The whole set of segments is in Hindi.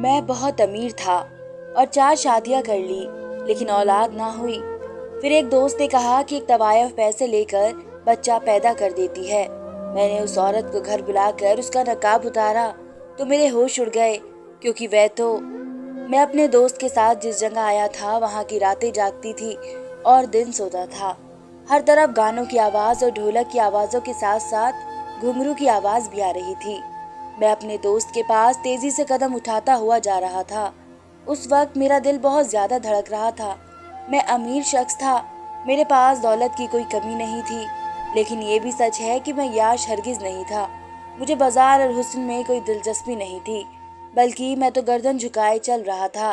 मैं बहुत अमीर था और 4 शादियां कर ली, लेकिन औलाद ना हुई। फिर एक दोस्त ने कहा कि एक तवायफ पैसे लेकर बच्चा पैदा कर देती है। मैंने उस औरत को घर बुलाकर उसका नकाब उतारा तो मेरे होश उड़ गए, क्योंकि वह तो मैं अपने दोस्त के साथ जिस जगह आया था वहां की रातें जागती थी और दिन सोता था। हर तरफ गानों की आवाज और ढोलक की आवाजों के साथ साथ घुंघरू की आवाज भी आ रही थी। मैं अपने दोस्त के पास तेजी से कदम उठाता हुआ जा रहा था। उस वक्त मेरा दिल बहुत ज्यादा धड़क रहा था। मैं अमीर शख्स था, मेरे पास दौलत की कोई कमी नहीं थी, लेकिन ये भी सच है कि मैं याश हरगिज नहीं था। मुझे बाजार और हुस्न में कोई दिलचस्पी नहीं थी, बल्कि मैं तो गर्दन झुकाए चल रहा था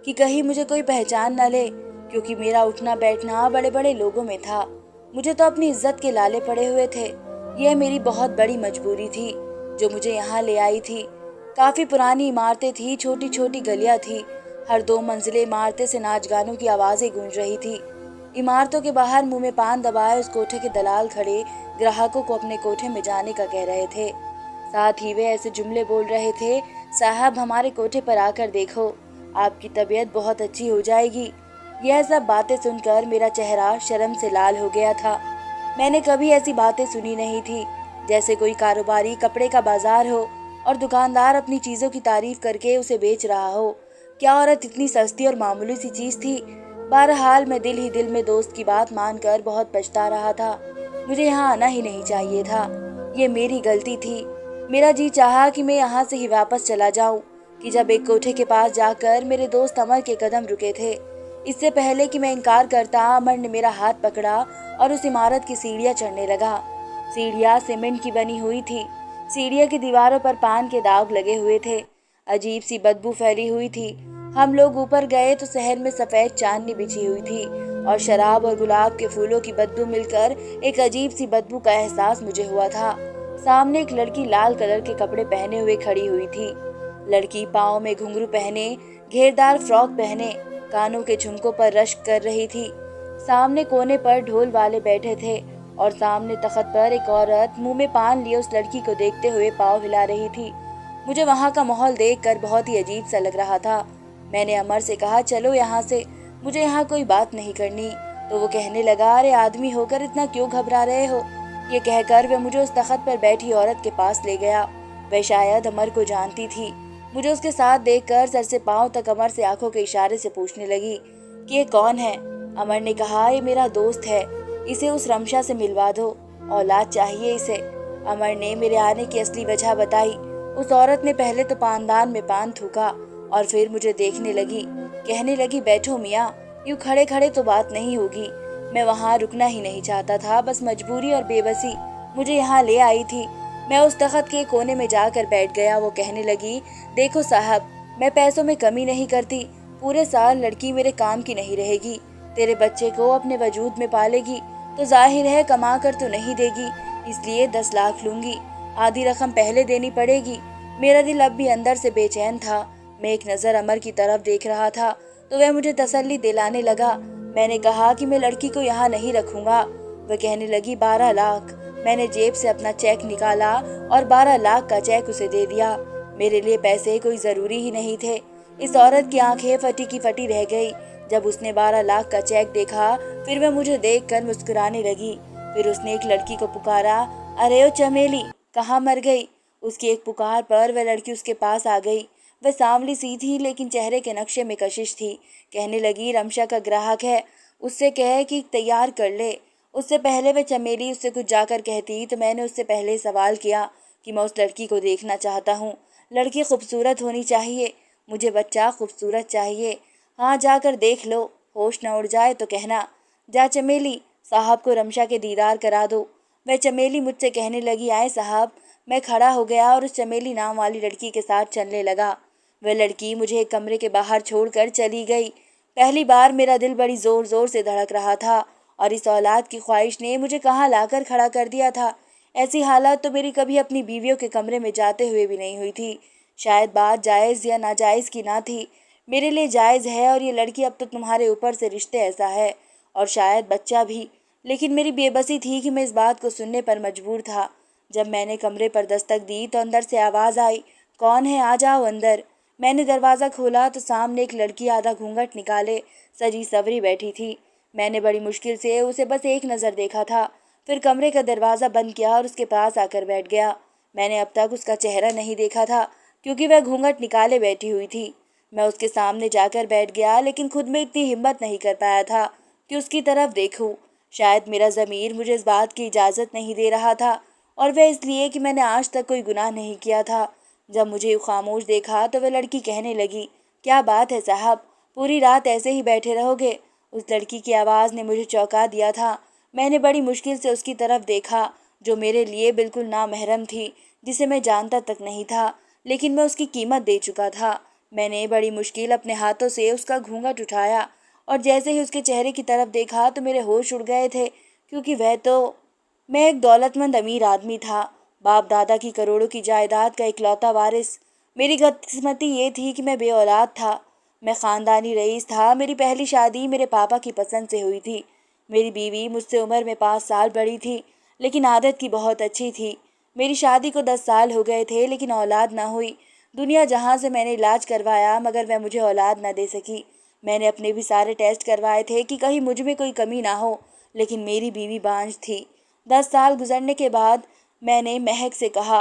कि कहीं मुझे कोई पहचान न ले, क्योंकि मेरा उठना बैठना बड़े बड़े लोगों में था। मुझे तो अपनी इज्जत के लाले पड़े हुए थे। यह मेरी बहुत बड़ी मजबूरी थी जो मुझे यहाँ ले आई थी। काफी पुरानी इमारतें थी, छोटी छोटी गलियां थी। हर 2 मंजिले इमारतें से नाच गानों की आवाजें गूंज रही थी। इमारतों के बाहर मुंह में पान दबाए उस कोठे के दलाल खड़े ग्राहकों को अपने कोठे में जाने का कह रहे थे। साथ ही वे ऐसे जुमले बोल रहे थे, साहब हमारे कोठे पर आकर देखो, आपकी तबीयत बहुत अच्छी हो जाएगी। यह सब बातें सुनकर मेरा चेहरा शर्म से लाल हो गया था। मैंने कभी ऐसी बातें सुनी नहीं थी, जैसे कोई कारोबारी कपड़े का बाजार हो और दुकानदार अपनी चीजों की तारीफ करके उसे बेच रहा हो। क्या औरत इतनी सस्ती और मामूली सी चीज थी। बहरहाल मैं दिल ही दिल में दोस्त की बात मानकर बहुत पछता रहा था। मुझे यहाँ आना ही नहीं चाहिए था। ये मेरी गलती थी। मेरा जी चाहा कि मैं यहाँ से ही वापस चला जाऊं कि जब एक कोठे के पास जाकर मेरे दोस्त अमर के कदम रुके थे। इससे पहले कि मैं इनकार करता, अमर ने मेरा हाथ पकड़ा और उस इमारत की सीढ़ियां चढ़ने लगा। सीढ़ियां सीमेंट की बनी हुई थी। सीढ़ियों की दीवारों पर पान के दाग लगे हुए थे। अजीब सी बदबू फैली हुई थी। हम लोग ऊपर गए तो शहर में सफेद चांदनी बिछी हुई थी और शराब और गुलाब के फूलों की बदबू मिलकर एक अजीब सी बदबू का एहसास मुझे हुआ था। सामने एक लड़की लाल कलर के कपड़े पहने हुए खड़ी हुई थी। लड़की पाँव में घुंघरू पहने, घेरदार फ्रॉक पहने, कानों के झुमकों पर रश्क कर रही थी। सामने कोने पर ढोल वाले बैठे थे और सामने तख्त पर एक औरत मुंह में पान लिए उस लड़की को देखते हुए पाँव हिला रही थी। मुझे वहां का माहौल देखकर बहुत ही अजीब सा लग रहा था। मैंने अमर से कहा, चलो यहाँ से, मुझे यहाँ कोई बात नहीं करनी। तो वो कहने लगा, अरे आदमी होकर इतना क्यों घबरा रहे हो। ये कहकर वह मुझे उस तख्त पर बैठी औरत के पास ले गया। वह शायद अमर को जानती थी। मुझे उसके साथ देखकर सर से पांव तक अमर से आंखों के इशारे से पूछने लगी कि ये कौन है। अमर ने कहा, ये मेरा दोस्त है, इसे उस रमशा से मिलवा दो, औलाद चाहिए इसे। अमर ने मेरे आने की असली वजह बताई। उस औरत ने पहले तो पानदान में पान थूका और फिर मुझे देखने लगी। कहने लगी, बैठो मियाँ, यूं खड़े खड़े तो बात नहीं होगी। मैं वहाँ रुकना ही नहीं चाहता था, बस मजबूरी और बेबसी मुझे यहाँ ले आई थी। मैं उस तख्त के कोने में जाकर बैठ गया। वो कहने लगी, देखो साहब, मैं पैसों में कमी नहीं करती। पूरे साल लड़की मेरे काम की नहीं रहेगी, तेरे बच्चे को अपने वजूद में पालेगी तो जाहिर है कमा कर तो नहीं देगी, इसलिए 10 लाख लूंगी। आधी रकम पहले देनी पड़ेगी। मेरा दिल अब भी अंदर से बेचैन था। मैं एक नज़र अमर की तरफ देख रहा था तो वह मुझे तसल्ली दिलाने लगा। मैंने कहा कि मैं लड़की को यहाँ नहीं रखूंगा। वह कहने लगी, 12 लाख। मैंने जेब से अपना चेक निकाला और 12 लाख का चेक उसे दे दिया। मेरे लिए पैसे कोई ज़रूरी ही नहीं थे। इस औरत की आंखें फटी की फटी रह गई जब उसने 12 लाख का चेक देखा। फिर वह मुझे देखकर मुस्कुराने लगी। फिर उसने एक लड़की को पुकारा, अरे ओ चमेली, कहाँ मर गई। उसकी एक पुकार पर वह लड़की उसके पास आ गई। वह सांवली सी थी, लेकिन चेहरे के नक्शे में कशिश थी। कहने लगी, रमशा का ग्राहक है, उससे कह कि तैयार कर ले। उससे पहले वह चमेली उससे कुछ जाकर कहती तो मैंने उससे पहले सवाल किया कि मैं उस लड़की को देखना चाहता हूँ। लड़की खूबसूरत होनी चाहिए, मुझे बच्चा खूबसूरत चाहिए। हाँ, जाकर देख लो, होश न उड़ जाए तो कहना। जा चमेली, साहब को रमशा के दीदार करा दो। वह चमेली मुझसे कहने लगी, आए साहब। मैं खड़ा हो गया और उस चमेली नाम वाली लड़की के साथ चलने लगा। वह लड़की मुझे एक कमरे के बाहर छोड़कर चली गई। पहली बार मेरा दिल बड़ी जोर जोर से धड़क रहा था और इस औलाद की ख्वाहिश ने मुझे कहाँ लाकर खड़ा कर दिया था। ऐसी हालत तो मेरी कभी अपनी बीवियों के कमरे में जाते हुए भी नहीं हुई थी। शायद बात जायज़ या नाजायज़ की ना थी। मेरे लिए जायज़ है और ये लड़की अब तो तुम्हारे ऊपर से रिश्ते ऐसा है और शायद बच्चा भी। लेकिन मेरी बेबसी थी कि मैं इस बात को सुनने पर मजबूर था। जब मैंने कमरे पर दस्तक दी तो अंदर से आवाज़ आई, कौन है, आ जाओ अंदर। मैंने दरवाज़ा खोला तो सामने एक लड़की आधा घूंघट निकाले सजी सवरी बैठी थी। मैंने बड़ी मुश्किल से उसे बस एक नज़र देखा था, फिर कमरे का दरवाज़ा बंद किया और उसके पास आकर बैठ गया। मैंने अब तक उसका चेहरा नहीं देखा था क्योंकि वह घूंघट निकाले बैठी हुई थी। मैं उसके सामने जाकर बैठ गया, लेकिन खुद में इतनी हिम्मत नहीं कर पाया था कि उसकी तरफ देखूं। शायद मेरा ज़मीर मुझे इस बात की इजाज़त नहीं दे रहा था, और वह इसलिए कि मैंने आज तक कोई गुनाह नहीं किया था। जब मुझे यूं खामोश देखा तो वह लड़की कहने लगी, क्या बात है साहब, पूरी रात ऐसे ही बैठे रहोगे? उस लड़की की आवाज़ ने मुझे चौंका दिया था। मैंने बड़ी मुश्किल से उसकी तरफ देखा, जो मेरे लिए बिल्कुल नामहरम थी, जिसे मैं जानता तक नहीं था, लेकिन मैं उसकी कीमत दे चुका था। मैंने बड़ी मुश्किल अपने हाथों से उसका घूंघट उठाया, और जैसे ही उसके चेहरे की तरफ देखा तो मेरे होश उड़ गए थे, क्योंकि मैं एक दौलतमंद अमीर आदमी था, बाप दादा की करोड़ों की जायदाद का इकलौता वारिस। मेरी बदकिस्मती ये थी कि मैं बेऔलाद था। मैं ख़ानदानी रईस था। मेरी पहली शादी मेरे पापा की पसंद से हुई थी। मेरी बीवी मुझसे उम्र में 5 साल बड़ी थी, लेकिन आदत की बहुत अच्छी थी। मेरी शादी को 10 साल हो गए थे, लेकिन औलाद न हुई। दुनिया जहाँ से मैंने इलाज करवाया, मगर वह मुझे औलाद न दे सकी। मैंने अपने भी सारे टेस्ट करवाए थे कि कहीं मुझ में कोई कमी ना हो, लेकिन मेरी बीवी बांझ थी। 10 साल गुजरने के बाद मैंने महक से कहा,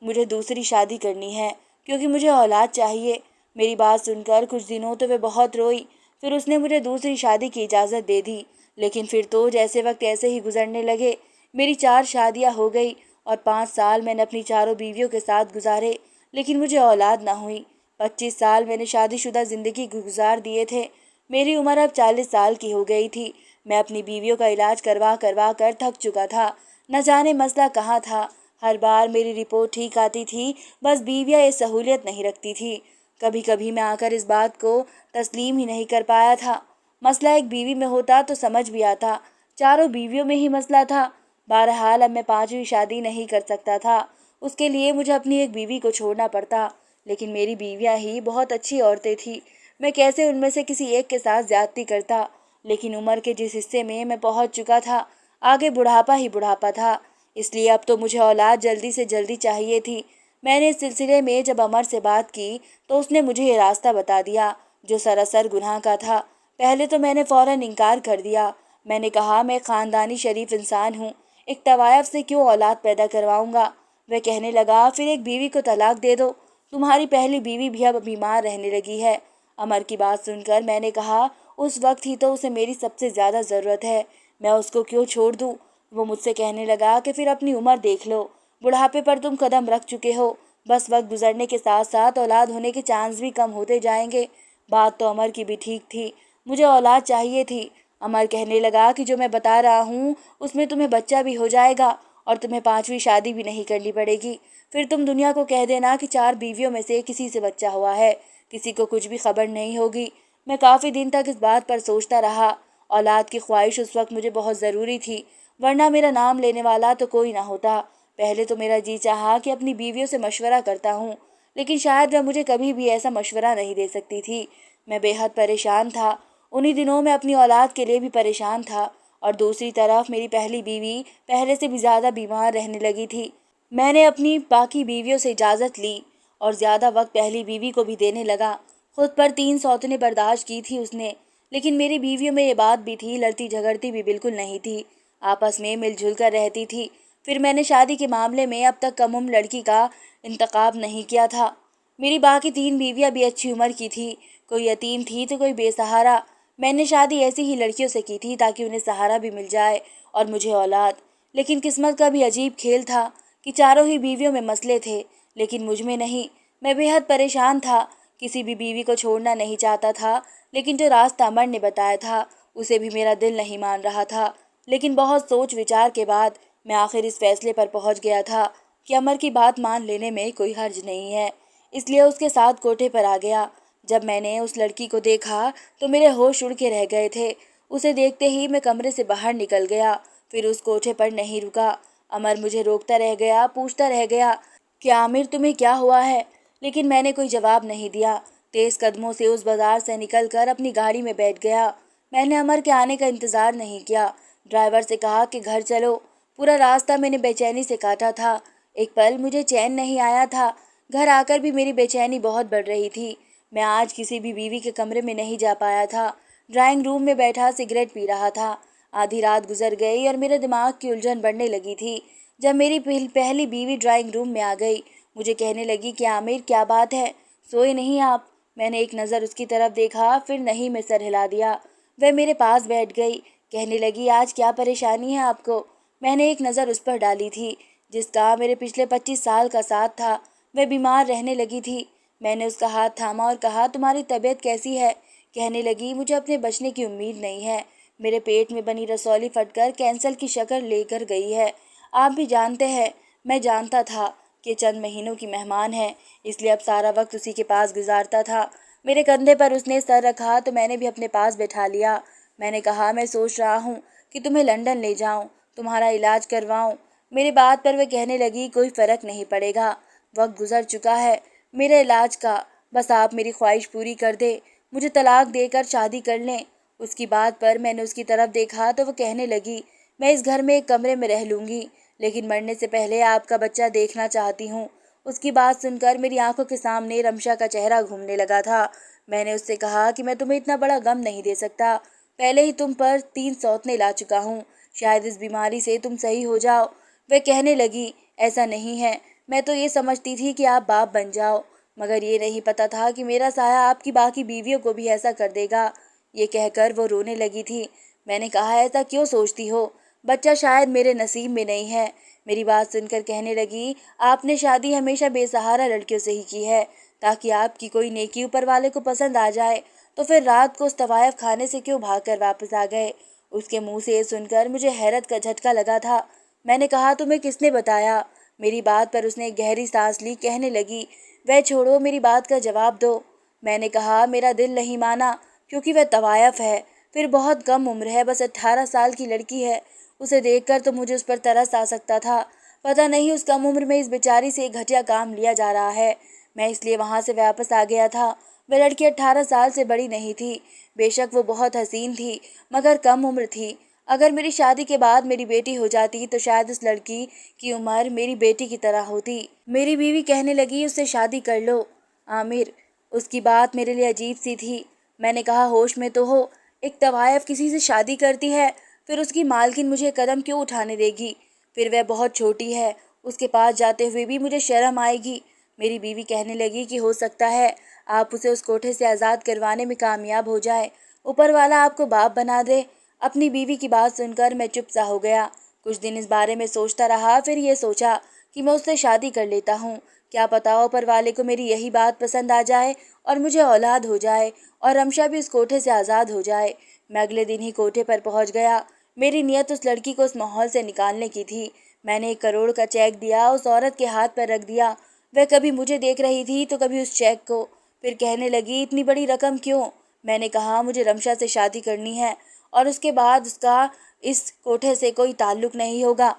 मुझे दूसरी शादी करनी है, क्योंकि मुझे औलाद चाहिए। मेरी बात सुनकर कुछ दिनों तो वह बहुत रोई, फिर उसने मुझे दूसरी शादी की इजाज़त दे दी। लेकिन फिर तो जैसे वक्त ऐसे ही गुजरने लगे। मेरी 4 शादियाँ हो गई, और 5 साल मैंने अपनी चारों बीवियों के साथ गुजारे, लेकिन मुझे औलाद ना हुई। 25 साल मैंने शादीशुदा ज़िंदगी गुजार दिए थे। मेरी उम्र अब 40 साल की हो गई थी। मैं अपनी बीवियों का इलाज करवा करवा कर थक चुका था। न जाने मसला कहाँ था। हर बार मेरी रिपोर्ट ठीक आती थी, बस बीवियाँ ये सहूलियत नहीं रखती थी। कभी कभी मैं आकर इस बात को तस्लीम ही नहीं कर पाया था। मसला एक बीवी में होता तो समझ भी आता, चारों बीवियों में ही मसला था। बहरहाल अब मैं 5वीं शादी नहीं कर सकता था। उसके लिए मुझे अपनी एक बीवी को छोड़ना पड़ता, लेकिन मेरी बीवियाँ ही बहुत अच्छी औरतें थीं। मैं कैसे उनमें से किसी एक के साथ ज्यादती करता, लेकिन उम्र के जिस हिस्से में मैं पहुंच चुका था, आगे बुढ़ापा ही बुढ़ापा था। इसलिए अब तो मुझे औलाद जल्दी से जल्दी चाहिए थी। मैंने इस सिलसिले में जब अमर से बात की तो उसने मुझे ये रास्ता बता दिया, जो सरासर गुनाह का था। पहले तो मैंने फ़ौरन इनकार कर दिया। मैंने कहा, मैं ख़ानदानी शरीफ इंसान हूँ, एक तवायफ से क्यों औलाद पैदा करवाऊँगा। वह कहने लगा, फिर एक बीवी को तलाक दे दो, तुम्हारी पहली बीवी भी अब बीमार रहने लगी है। अमर की बात सुनकर मैंने कहा, उस वक्त ही तो उसे मेरी सबसे ज़्यादा ज़रूरत है, मैं उसको क्यों छोड़ दूँ। वो मुझसे कहने लगा कि फिर अपनी उम्र देख लो, बुढ़ापे पर तुम कदम रख चुके हो, बस वक्त गुजरने के साथ साथ औलाद होने के चांस भी कम होते जाएंगे। बात तो अमर की भी ठीक थी, मुझे औलाद चाहिए थी। अमर कहने लगा कि जो मैं बता रहा हूँ उसमें तुम्हें बच्चा भी हो जाएगा, और तुम्हें 5वीं शादी भी नहीं करनी पड़ेगी। फिर तुम दुनिया को कह देना कि 4 बीवियों में से किसी से बच्चा हुआ है, किसी को कुछ भी खबर नहीं होगी। मैं काफ़ी दिन तक इस बात पर सोचता रहा। औलाद की ख्वाहिश उस वक्त मुझे बहुत ज़रूरी थी, वरना मेरा नाम लेने वाला तो कोई ना होता। पहले तो मेरा जी चाहा कि अपनी बीवियों से मशवरा करता हूँ, लेकिन शायद वह मुझे कभी भी ऐसा मशवरा नहीं दे सकती थी। मैं बेहद परेशान था। उन्हीं दिनों में अपनी औलाद के लिए भी परेशान था, और दूसरी तरफ मेरी पहली बीवी पहले से भी ज़्यादा बीमार रहने लगी थी। मैंने अपनी बाकी बीवियों से इजाज़त ली और ज़्यादा वक्त पहली बीवी को भी देने लगा। खुद पर 3 सौतनें बर्दाश्त की थी उसने, लेकिन मेरी बीवियों में ये बात भी थी, लड़ती झगड़ती भी बिल्कुल नहीं थी, आपस में मिलजुल कर रहती थी। फिर मैंने शादी के मामले में अब तक कम उम्र लड़की का इंतखाब नहीं किया था। मेरी बाकी 3 बीवियाँ भी अच्छी उम्र की थी, कोई यतीम थी तो कोई बेसहारा। मैंने शादी ऐसी ही लड़कियों से की थी ताकि उन्हें सहारा भी मिल जाए और मुझे औलाद। लेकिन किस्मत का भी अजीब खेल था कि चारों ही बीवियों में मसले थे, लेकिन मुझ में नहीं। मैं बेहद परेशान था, किसी भी बीवी को छोड़ना नहीं चाहता था, लेकिन जो रास्ता अमर ने बताया था उसे भी मेरा दिल नहीं मान रहा था। लेकिन बहुत सोच विचार के बाद मैं आखिर इस फैसले पर पहुंच गया था कि अमर की बात मान लेने में कोई हर्ज नहीं है, इसलिए उसके साथ कोठे पर आ गया। जब मैंने उस लड़की को देखा तो मेरे होश उड़ के रह गए थे। उसे देखते ही मैं कमरे से बाहर निकल गया, फिर उस कोठे पर नहीं रुका। अमर मुझे रोकता रह गया, पूछता रह गया कि आमिर तुम्हें क्या हुआ है, लेकिन मैंने कोई जवाब नहीं दिया। तेज कदमों से उस बाजार से निकलकर अपनी गाड़ी में बैठ गया। मैंने अमर के आने का इंतज़ार नहीं किया। ड्राइवर से कहा कि घर चलो। पूरा रास्ता मैंने बेचैनी से काटा था। एक पल मुझे चैन नहीं आया था घर आकर भी मेरी बेचैनी बहुत बढ़ रही थी। मैं आज किसी भी बीवी के कमरे में नहीं जा पाया था। ड्राइंग रूम में बैठा सिगरेट पी रहा था। आधी रात गुजर गई और मेरे दिमाग की उलझन बढ़ने लगी थी जब मेरी पहली बीवी ड्राइंग रूम में आ गई। मुझे कहने लगी कि आमिर, क्या बात है, सोए नहीं आप? मैंने एक नज़र उसकी तरफ देखा, फिर नहीं में सर हिला दिया। वह मेरे पास बैठ गई। कहने लगी, आज क्या परेशानी है आपको? मैंने एक नज़र उस पर डाली थी जिसका मेरे पिछले 25 साल का साथ था। वह बीमार रहने लगी थी। मैंने उसका हाथ थामा और कहा, तुम्हारी तबीयत कैसी है? कहने लगी, मुझे अपने बचने की उम्मीद नहीं है। मेरे पेट में बनी रसौली फटकर कैंसर की शक्ल लेकर गई है। आप भी जानते हैं, मैं जानता था कि चंद महीनों की मेहमान है, इसलिए अब सारा वक्त उसी के पास गुजारता था। मेरे कंधे पर उसने सर रखा तो मैंने भी अपने पास बैठा लिया। मैंने कहा, मैं सोच रहा हूँ कि तुम्हें लंदन ले जाऊँ, तुम्हारा इलाज करवाऊँ। मेरी बात पर वह कहने लगी, कोई फ़र्क नहीं पड़ेगा, वक्त गुजर चुका है मेरे इलाज का। बस आप मेरी ख्वाहिश पूरी कर दे, मुझे तलाक देकर शादी कर लें। उसकी बात पर मैंने उसकी तरफ देखा तो वो कहने लगी, मैं इस घर में एक कमरे में रह लूँगी, लेकिन मरने से पहले आपका बच्चा देखना चाहती हूँ। उसकी बात सुनकर मेरी आंखों के सामने रमशा का चेहरा घूमने लगा था। मैंने उससे कहा कि मैं तुम्हें इतना बड़ा गम नहीं दे सकता। पहले ही तुम पर 3 सौतने ला चुका हूँ। शायद इस बीमारी से तुम सही हो जाओ। वह कहने लगी, ऐसा नहीं है, मैं तो ये समझती थी कि आप बाप बन जाओ, मगर ये नहीं पता था कि मेरा साया आपकी बाकी बीवियों को भी ऐसा कर देगा। ये कहकर वो रोने लगी थी। मैंने कहा, ऐसा क्यों सोचती हो? बच्चा शायद मेरे नसीब में नहीं है। मेरी बात सुनकर कहने लगी, आपने शादी हमेशा बेसहारा लड़कियों से ही की है, ताकि आपकी कोई नेकी ऊपर वाले को पसंद आ जाए। तो फिर रात को उस तवायफ खाने से क्यों भागकर वापस आ गए? उसके मुंह से ये सुनकर मुझे हैरत का झटका लगा था। मैंने कहा, तुम्हें किसने बताया? मेरी बात पर उसने एक गहरी सांस ली। कहने लगी, वह छोड़ो, मेरी बात का जवाब दो। मैंने कहा, मेरा दिल नहीं माना, क्योंकि वह तवायफ है, फिर बहुत कम उम्र है, बस 18 साल की लड़की है। उसे देखकर तो मुझे उस पर तरस आ सकता था। पता नहीं उस कम उम्र में इस बेचारी से एक घटिया काम लिया जा रहा है। मैं इसलिए वहाँ से वापस आ गया था। वह लड़की 18 साल से बड़ी नहीं थी। बेशक वो बहुत हसीन थी, मगर कम उम्र थी। अगर मेरी शादी के बाद मेरी बेटी हो जाती तो शायद उस लड़की की उम्र मेरी बेटी की तरह होती। मेरी बीवी कहने लगी, उससे शादी कर लो आमिर। उसकी बात मेरे लिए अजीब सी थी। मैंने कहा, होश में तो हो? एक तवायफ किसी से शादी करती है, फिर उसकी मालकिन मुझे कदम क्यों उठाने देगी? फिर वह बहुत छोटी है, उसके पास जाते हुए भी मुझे शर्म आएगी। मेरी बीवी कहने लगी कि हो सकता है आप उसे उस कोठे से आज़ाद करवाने में कामयाब हो जाए, ऊपर वाला आपको बाप बना दे। अपनी बीवी की बात सुनकर मैं चुप सा हो गया। कुछ दिन इस बारे में सोचता रहा, फिर ये सोचा कि मैं उससे शादी कर लेता हूँ। क्या पता ऊपर वाले को मेरी यही बात पसंद आ जाए और मुझे औलाद हो जाए और रमशा भी उस कोठे से आज़ाद हो जाए। मैं अगले दिन ही कोठे पर पहुँच गया। मेरी नीयत उस लड़की को उस माहौल से निकालने की थी। मैंने 1 करोड़ का चेक दिया, उस औरत के हाथ पर रख दिया। वह कभी मुझे देख रही थी तो कभी उस चेक को। फिर कहने लगी, इतनी बड़ी रकम क्यों? मैंने कहा, मुझे रमशा से शादी करनी है और उसके बाद उसका इस कोठे से कोई ताल्लुक नहीं होगा।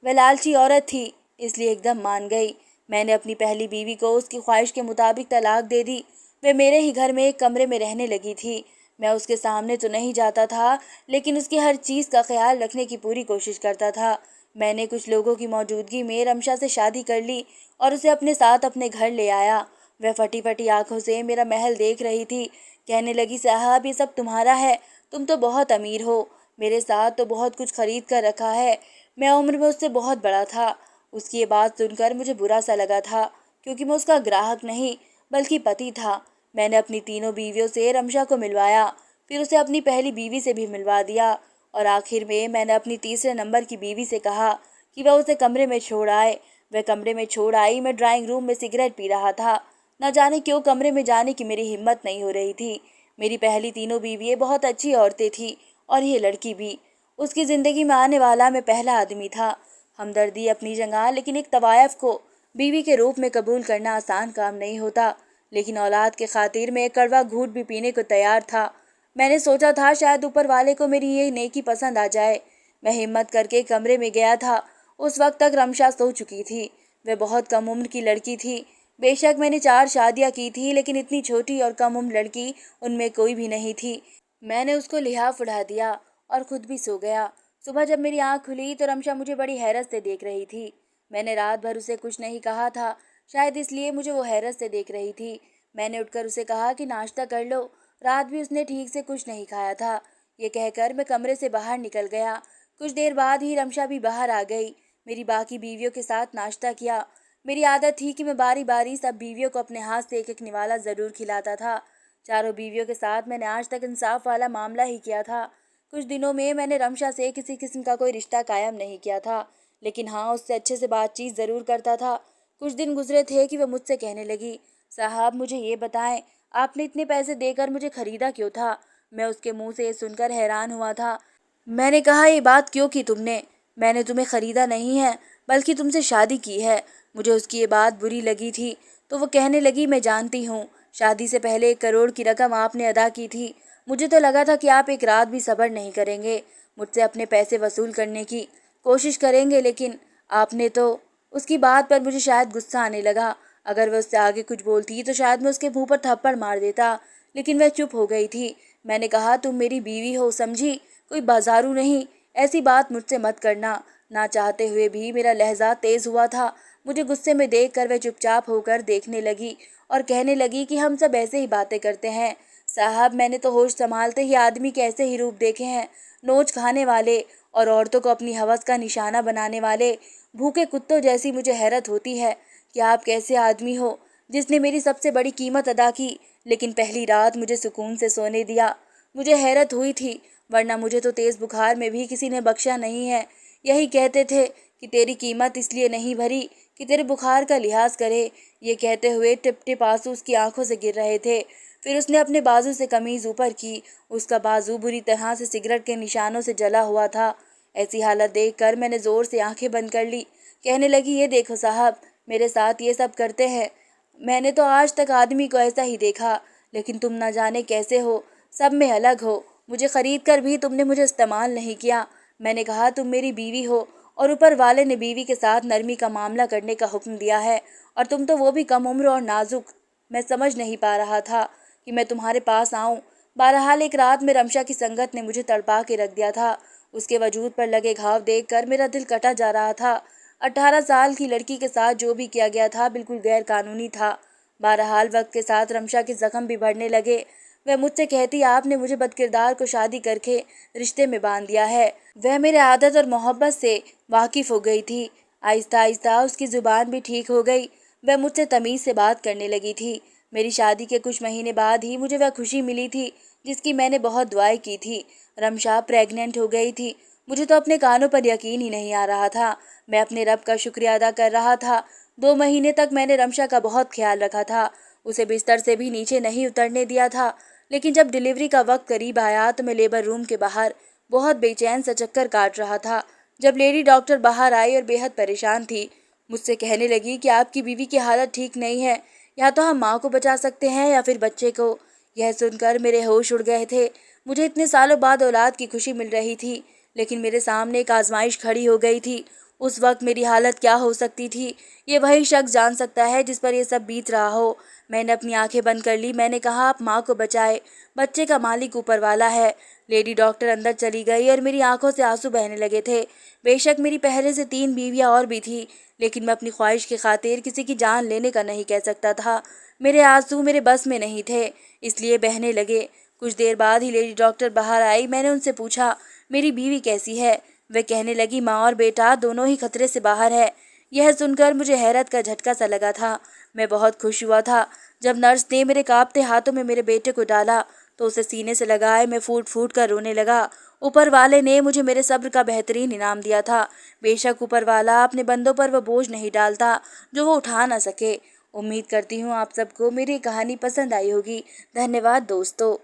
वह लालची औरत थी, इसलिए एकदम मान गई। मैंने अपनी पहली बीवी को उसकी ख्वाहिश के मुताबिक तलाक दे दी। वह मेरे ही घर में एक कमरे में रहने लगी थी। मैं उसके सामने तो नहीं जाता था, लेकिन उसकी हर चीज़ का ख्याल रखने की पूरी कोशिश करता था। मैंने कुछ लोगों की मौजूदगी में रमशा से शादी कर ली और उसे अपने साथ अपने घर ले आया। वह फटी फटी आंखों से मेरा महल देख रही थी। कहने लगी, साहब, ये सब तुम्हारा है, तुम तो बहुत अमीर हो, मेरे साथ तो बहुत कुछ खरीद कर रखा है। मैं उम्र में उससे बहुत बड़ा था। उसकी ये बात सुनकर मुझे बुरा सा लगा था, क्योंकि मैं उसका ग्राहक नहीं बल्कि पति था। मैंने अपनी तीनों बीवियों से रमशा को मिलवाया, फिर उसे अपनी पहली बीवी से भी मिलवा दिया और आखिर में मैंने अपनी तीसरे नंबर की बीवी से कहा कि वह उसे कमरे में छोड़ आए। वह कमरे में छोड़ आई। मैं ड्राइंग रूम में सिगरेट पी रहा था। न जाने क्यों कमरे में जाने की मेरी हिम्मत नहीं हो रही थी। मेरी पहली तीनों बीवियाँ बहुत अच्छी औरतें थीं और ये लड़की भी। उसकी ज़िंदगी में आने वाला मैं पहला आदमी था। हमदर्दी अपनी जगह, लेकिन एक तवायफ को बीवी के रूप में कबूल करना आसान काम नहीं होता। लेकिन औलाद के खातिर मैं एक कड़वा घूंट भी पीने को तैयार था। मैंने सोचा था शायद ऊपर वाले को मेरी ये नेकी पसंद आ जाए। मैं हिम्मत करके कमरे में गया था। उस वक्त तक रमशा सो चुकी थी। वह बहुत कम उम्र की लड़की थी। बेशक मैंने 4 शादियाँ की थी, लेकिन इतनी छोटी और कम उम्र लड़की उनमें कोई भी नहीं थी। मैंने उसको लिहाफ उड़ा दिया और खुद भी सो गया। सुबह जब मेरी आँख खुली तो रमशा मुझे बड़ी हैरत से देख रही थी। मैंने रात भर उसे कुछ नहीं कहा था। शायद इसलिए मुझे वो हैरत से देख रही थी। मैंने उठकर उसे कहा कि नाश्ता कर लो, रात भी उसने ठीक से कुछ नहीं खाया था। ये कहकर मैं कमरे से बाहर निकल गया। कुछ देर बाद ही रमशा भी बाहर आ गई। मेरी बाकी बीवियों के साथ नाश्ता किया। मेरी आदत थी कि मैं बारी बारी सब बीवियों को अपने हाथ से एक एक निवाला ज़रूर खिलाता था। चारों बीवियों के साथ मैंने आज तक इंसाफ वाला मामला ही किया था। कुछ दिनों में मैंने रमशा से किसी किस्म का कोई रिश्ता कायम नहीं किया था, लेकिन हाँ, उससे अच्छे से बातचीत ज़रूर करता था। कुछ दिन गुजरे थे कि वह मुझसे कहने लगी, साहब मुझे ये बताएं, आपने इतने पैसे देकर मुझे खरीदा क्यों था? मैं उसके मुंह से ये सुनकर हैरान हुआ था। मैंने कहा, ये बात क्यों की तुमने? मैंने तुम्हें खरीदा नहीं है, बल्कि तुमसे शादी की है। मुझे उसकी ये बात बुरी लगी थी, तो वो कहने लगी, मैं जानती हूँ, शादी से पहले 1 करोड़ की रकम आपने अदा की थी। मुझे तो लगा था कि आप एक रात भी सब्र नहीं करेंगे, मुझसे अपने पैसे वसूल करने की कोशिश करेंगे, लेकिन आपने तो। उसकी बात पर मुझे शायद गुस्सा आने लगा। अगर वह उससे आगे कुछ बोलती तो शायद मैं उसके मुंह पर थप्पड़ मार देता, लेकिन वह चुप हो गई थी। मैंने कहा, तुम मेरी बीवी हो, समझी, कोई बाजारू नहीं। ऐसी बात मुझसे मत करना। ना चाहते हुए भी मेरा लहजा तेज हुआ था। मुझे गुस्से में देखकर वह चुपचाप होकर देखने लगी और कहने लगी कि हम सब ऐसे ही बातें करते हैं साहब। मैंने तो होश संभालते ही आदमी के ऐसे ही रूप देखे हैं, नोच खाने वाले और औरतों को अपनी हवस का निशाना बनाने वाले भूखे कुत्तों जैसी। मुझे हैरत होती है कि आप कैसे आदमी हो, जिसने मेरी सबसे बड़ी कीमत अदा की, लेकिन पहली रात मुझे सुकून से सोने दिया। मुझे हैरत हुई थी, वरना मुझे तो तेज़ बुखार में भी किसी ने बख्शा नहीं है। यही कहते थे कि तेरी कीमत इसलिए नहीं भरी कि तेरे बुखार का लिहाज करे। ये कहते हुए टिप टिप आंसू उसकी आंखों से गिर रहे थे। फिर उसने अपने बाजू से कमीज ऊपर की। उसका बाजू बुरी तरह से सिगरेट के निशानों से जला हुआ था। ऐसी हालत देखकर मैंने जोर से आंखें बंद कर ली। कहने लगी, ये देखो साहब, मेरे साथ ये सब करते हैं। मैंने तो आज तक आदमी को ऐसा ही देखा, लेकिन तुम ना जाने कैसे हो, सब में अलग हो। मुझे खरीद कर भी तुमने मुझे इस्तेमाल नहीं किया। मैंने कहा, तुम मेरी बीवी हो और ऊपर वाले ने बीवी के साथ नरमी का मामला करने का हुक्म दिया है, और तुम तो वो भी कम उम्र और नाजुक। मैं समझ नहीं पा रहा था कि मैं तुम्हारे पास आऊं। बहरहाल एक रात में रमशा की संगत ने मुझे तड़पा के रख दिया था। उसके वजूद पर लगे घाव देखकर मेरा दिल कटा जा रहा था। 18 साल की लड़की के साथ जो भी किया गया था बिल्कुल गैर कानूनी था। बहरहाल वक्त के साथ रमशा के जख्म भी बढ़ने लगे। वह मुझसे कहती, आपने मुझे बदकिरदार को शादी करके रिश्ते में बांध दिया है। वह मेरे आदत और मोहब्बत से वाकिफ हो गई थी। आहिस्ता आहिस्ता उसकी जुबान भी ठीक हो गई। वह मुझसे तमीज़ से बात करने लगी थी। मेरी शादी के कुछ महीने बाद ही मुझे वह खुशी मिली थी जिसकी मैंने बहुत दुआएं की थी। रमशा प्रेग्नेंट हो गई थी। मुझे तो अपने कानों पर यकीन ही नहीं आ रहा था। मैं अपने रब का शुक्रिया अदा कर रहा था। 2 महीने तक मैंने रमशा का बहुत ख्याल रखा था। उसे बिस्तर से भी नीचे नहीं उतरने दिया था। लेकिन जब डिलीवरी का वक्त करीब आया तो मैं लेबर रूम के बाहर बहुत बेचैन सा चक्कर काट रहा था। जब लेडी डॉक्टर बाहर आई और बेहद परेशान थी, मुझसे कहने लगी कि आपकी बीवी की हालत ठीक नहीं है, या तो हम माँ को बचा सकते हैं या फिर बच्चे को। यह सुनकर मेरे होश उड़ गए थे। मुझे इतने सालों बाद औलाद की खुशी मिल रही थी, लेकिन मेरे सामने एक आजमाइश खड़ी हो गई थी। उस वक्त मेरी हालत क्या हो सकती थी, ये वही शख्स जान सकता है जिस पर यह सब बीत रहा हो। मैंने अपनी आंखें बंद कर ली। मैंने कहा, आप माँ को बचाए, बच्चे का मालिक ऊपर वाला है। लेडी डॉक्टर अंदर चली गई और मेरी आंखों से आंसू बहने लगे थे। बेशक मेरी पहले से 3 बीवियां और भी थी, लेकिन मैं अपनी ख्वाहिश की खातिर किसी की जान लेने का नहीं कह सकता था। मेरे आंसू मेरे बस में नहीं थे, इसलिए बहने लगे। कुछ देर बाद ही लेडी डॉक्टर बाहर आई। मैंने उनसे पूछा, मेरी बीवी कैसी है? वे कहने लगी, माँ और बेटा दोनों ही खतरे से बाहर है। यह सुनकर मुझे हैरत का झटका सा लगा था। मैं बहुत खुश हुआ था। जब नर्स ने मेरे कांपते हाथों में मेरे बेटे को डाला तो उसे सीने से लगाए मैं फूट फूट कर रोने लगा। ऊपर वाले ने मुझे मेरे सब्र का बेहतरीन इनाम दिया था। बेशक ऊपर वाला अपने बंदों पर वह बोझ नहीं डालता जो वो उठा ना सके। उम्मीद करती हूँ आप सबको मेरी कहानी पसंद आई होगी। धन्यवाद दोस्तों।